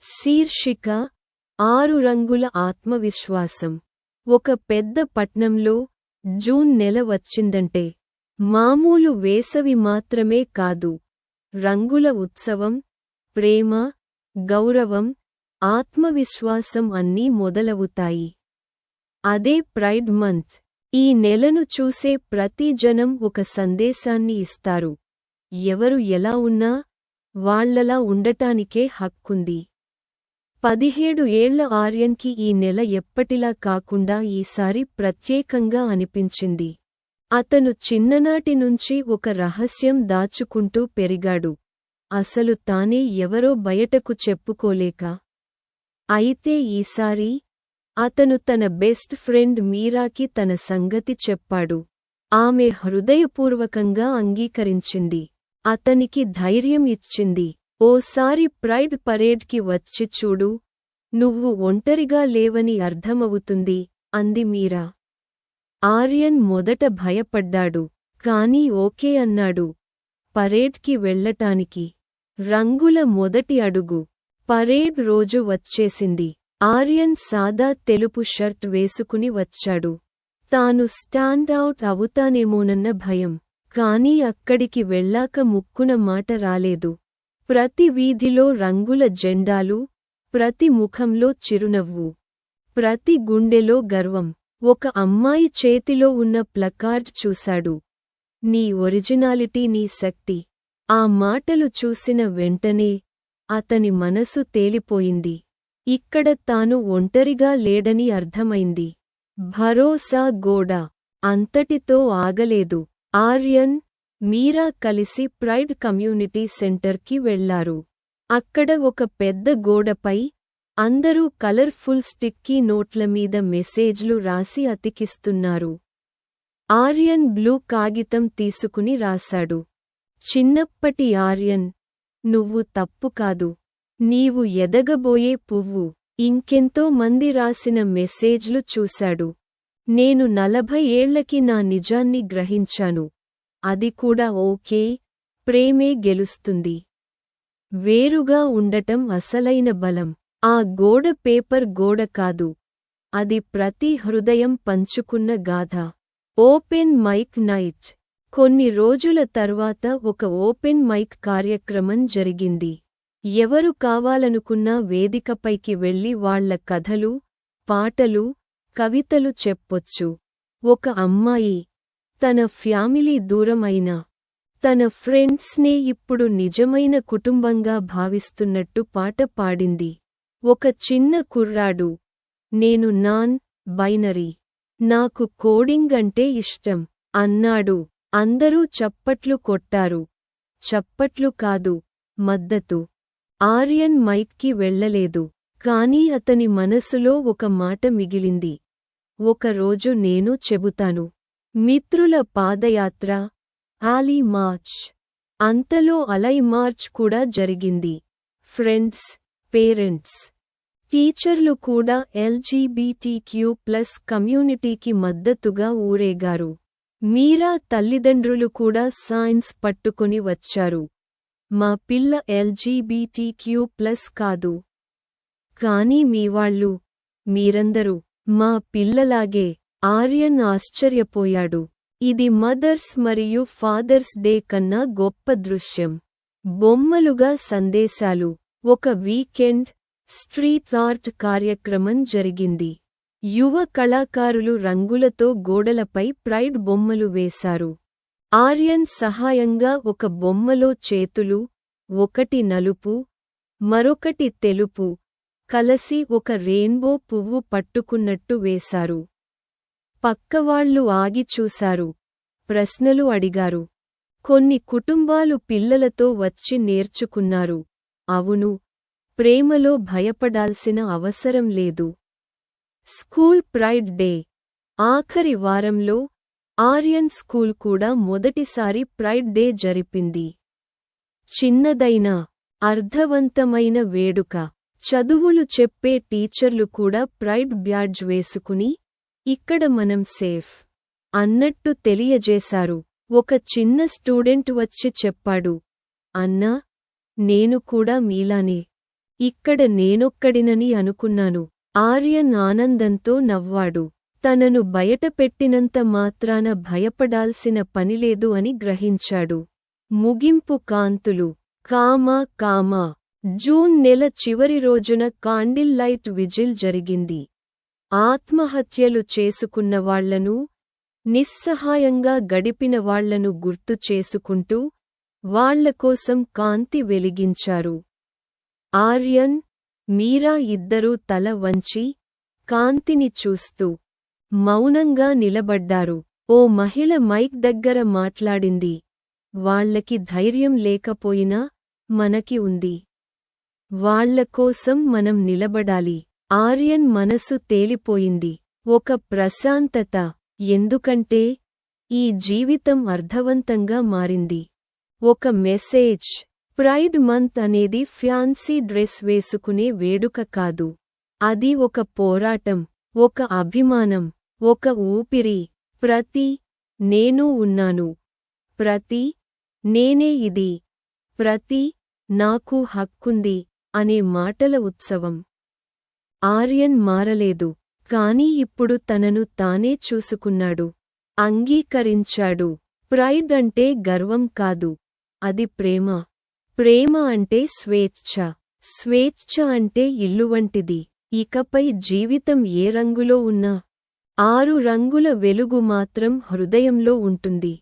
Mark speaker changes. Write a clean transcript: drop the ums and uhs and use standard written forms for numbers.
Speaker 1: శీర్షిక 6 రంగుల ఆత్మవిశ్వాసం. ఒక పెద్ద పట్నంలో జూన్ నెల వచ్చిందంటే మామూలు వేసవి మాత్రమే కాదు, రంగుల ఉత్సవం, ప్రేమ, గౌరవం, ఆత్మవిశ్వాసం అన్నీ మొదలవుతాయి. అదే ప్రైడ్ మంత్. ఈ నెలను చూసే ప్రతి జనం ఒక సందేశాన్ని ఇస్తారు. ఎవరు ఎలా ఉన్నా వాళ్లలా ఉండటానికే హక్కుంది. 17 ఏళ్ల ఆర్యన్కి ఈ నెల ఎప్పటిలా కాకుండా ఈసారి ప్రత్యేకంగా అనిపించింది. అతను చిన్ననాటి నుంచి ఒక రహస్యం దాచుకుంటూ పెరిగాడు. అసలు తానే ఎవరో బయటకు చెప్పుకోలేక. అయితే ఈసారి అతను తన బెస్ట్ ఫ్రెండ్ మీరాకి తన సంగతి చెప్పాడు. ఆమె హృదయపూర్వకంగా అంగీకరించింది. అతనికి ధైర్యం ఇచ్చింది. ఓసారి ప్రైడ్ పరేడ్కి వచ్చి చూడు, నువ్వు ఒంటరిగా లేవని అర్థమవుతుంది అంది మీరా. ఆర్యన్ మొదట భయపడ్డాడు, కానీ ఓకే అన్నాడు. పరేడ్కి వెళ్లటానికి రంగుల మొదటి అడుగు. పరేడ్ రోజు వచ్చేసింది. ఆర్యన్ సాదా తెలుపు షర్ట్ వేసుకుని వచ్చాడు. తాను స్టాండౌట్ అవుతానేమోనన్న భయం. కానీ అక్కడికి వెళ్ళాక ముక్కున మాట రాలేదు. ప్రతి వీధిలో రంగుల జెండాలు, ప్రతి ముఖంలో చిరునవ్వు, ప్రతి గుండెలో గర్వం. ఒక అమ్మాయి చేతిలో ఉన్న ప్లకార్డ్ చూశాడు. నీ ఒరిజినాలిటీ నీ శక్తి. ఆ మాటలు చూసిన వెంటనే అతని మనసు తేలిపోయింది. ఇక్కడ తాను ఒంటరిగా లేడని అర్థమైంది. భరోసా గోడ. అంతటితో ఆగలేదు. ఆర్యన్, మీరా కలిసి ప్రైడ్ కమ్యూనిటీ సెంటర్కి వెళ్లారు. అక్కడ ఒక పెద్ద గోడపై అందరూ కలర్ఫుల్ స్టిక్కీ నోట్లమీద మెసేజ్లు రాసి అతికిస్తున్నారు. ఆర్యన్ బ్లూ కాగితం తీసుకుని రాశాడు. చిన్నప్పటి ఆర్యన్, నువ్వు తప్పు కాదు, నీవు ఎదగబోయే పువ్వు. ఇంకెంతో మంది రాసిన మెసేజ్లు చూశాడు. నేను 40 ఏళ్లకి నా నిజాన్ని గ్రహించాను. అది కూడా ఓకే, ప్రేమే గెలుస్తుంది. వేరుగా ఉండటం అసలైన బలం. ఆ గోడ పేపర్ గోడ కాదు, అది ప్రతి హృదయం పంచుకున్న గాథ. Open mic night. కొన్ని రోజుల తర్వాత ఒక ఓపెన్ మైక్ కార్యక్రమం జరిగింది. ఎవరు కావాలనుకున్నా వేదికపైకి వెళ్లి వాళ్ల కథలు, పాటలు, కవితలు చెప్పొచ్చు. ఒక అమ్మాయి తన ఫ్యామిలీ దూరమైనా తన ఫ్రెండ్స్నే ఇప్పుడు నిజమైన కుటుంబంగా భావిస్తున్నట్టు పాట పాడింది. ఒక చిన్న కుర్రాడు, నేను నాన్ బైనరీ, నాకు కోడింగ్ అంటే ఇష్టం అన్నాడు. అందరూ చప్పట్లు కొట్టారు. చప్పట్లు కాదు, మద్దతు. ఆర్యన్ మైక్కి వెళ్లలేదు. కానీ అతని మనసులో ఒక మాట మిగిలింది. ఒకరోజు నేను చెబుతాను. మిత్రుల పాదయాత్ర, ఆలీ మార్చ్. అంతలో అలై మార్చ్ కూడా జరిగింది. ఫ్రెండ్స్, పేరెంట్స్, టీచర్లు కూడా LGBTQ+ కమ్యూనిటీకి మద్దతుగా ఊరేగారు. మీరా తల్లిదండ్రులు కూడా సైన్స్ పట్టుకొని వచ్చారు. మా పిల్ల LGBTQ+ కాదు. కానీ మీవాళ్ళు, మీరందరూ మా పిల్లలాగే. ఆర్యన్ ఆశ్చర్యపోయాడు. ఇది మదర్స్ మరియు ఫాదర్స్ డే కన్నా గొప్ప దృశ్యం. బొమ్మలుగా సందేశాలు. ఒక వీకెండ్ స్ట్రీట్ ఆర్ట్ కార్యక్రమం జరిగింది. యువ కళాకారులు రంగులతో గోడలపై ప్రైడ్ బొమ్మలు వేశారు. ఆర్యన్ సహాయంగా ఒక బొమ్మలో చేతులు, ఒకటి నలుపు, మరొకటి తెలుపు, కలసి ఒక రెయిన్బో పువ్వు పట్టుకున్నట్టు వేశారు. పక్కవాళ్లు ఆగి చూశారు. ప్రశ్నలు అడిగారు. కొన్ని కుటుంబాలు పిల్లలతో వచ్చి నేర్చుకున్నారు. అవును, ప్రేమలో భయపడాల్సిన అవసరం లేదు. School pride day. ఆఖరి వారంలో ఆర్యన్ స్కూల్ కూడా మొదటిసారి ప్రైడ్ డే జరిపింది. చిన్నదైనా అర్థవంతమైన వేడుక. చదువులు చెప్పే టీచర్లు కూడా ప్రైడ్ బ్యాడ్జ్ వేసుకుని, ఇక్కడ మనం సేఫ్ అన్నట్టు తెలియజేశారు. ఒక చిన్న స్టూడెంట్ వచ్చి చెప్పాడు, అన్నా, నేను కూడా మీలానే ఇక్కడ నేనొక్కడినని అనుకున్నాను. ఆర్యన్ ఆనందంతో నవ్వాడు. తనను బయటపెట్టినంత మాత్రాన భయపడాల్సిన పనిలేదు అని గ్రహించాడు. ముగింపు కాంతులు. కామా. జూన్ నెల చివరి రోజున కాండిల్ లైట్ విజిల్ జరిగింది. ఆత్మహత్యలు చేసుకున్నవాళ్లను, నిస్సహాయంగా గడిపిన వాళ్లను గుర్తు చేసుకుంటూ వాళ్లకోసం కాంతి వెలిగించారు. ఆర్యన్, మీరా ఇద్దరూ తల వంచి కాంతిని చూస్తూ మౌనంగా నిలబడ్డారు. ఓ మహిళ మైక్ దగ్గర మాట్లాడింది. వాళ్లకి ధైర్యం లేకపోయినా మనకి ఉంది. వాళ్లకోసం మనం నిలబడాలి. ఆర్యన్ మనసు తేలిపోయింది. ఒక ప్రశాంతత. ఎందుకంటే ఈ జీవితం అర్థవంతంగా మారింది. ఒక మెసేజ్. ప్రైడ్ మంత్ అనేది ఫ్యాన్సీ డ్రెస్ వేసుకునే వేడుక కాదు. అది ఒక పోరాటం, ఒక అభిమానం, ఒక ఊపిరి. ప్రతి నేను ఉన్నాను, ప్రతి నేనే ఇది, ప్రతి నాకు హక్కుంది అనే మాటల ఉత్సవం. ఆర్యన్ మారలేదు, కాని ఇప్పుడు తనను తానే చూసుకున్నాడు. అంగీకరించాడు. ప్రైడ్ అంటే గర్వం కాదు, అది ప్రేమ. ప్రేమ అంటే స్వేచ్ఛ. స్వేచ్ఛ అంటే ఇల్లువంటిది. ఇకపై జీవితం ఏ రంగులో ఉన్నా 6 రంగుల వెలుగు మాత్రం హృదయంలో ఉంటుంది.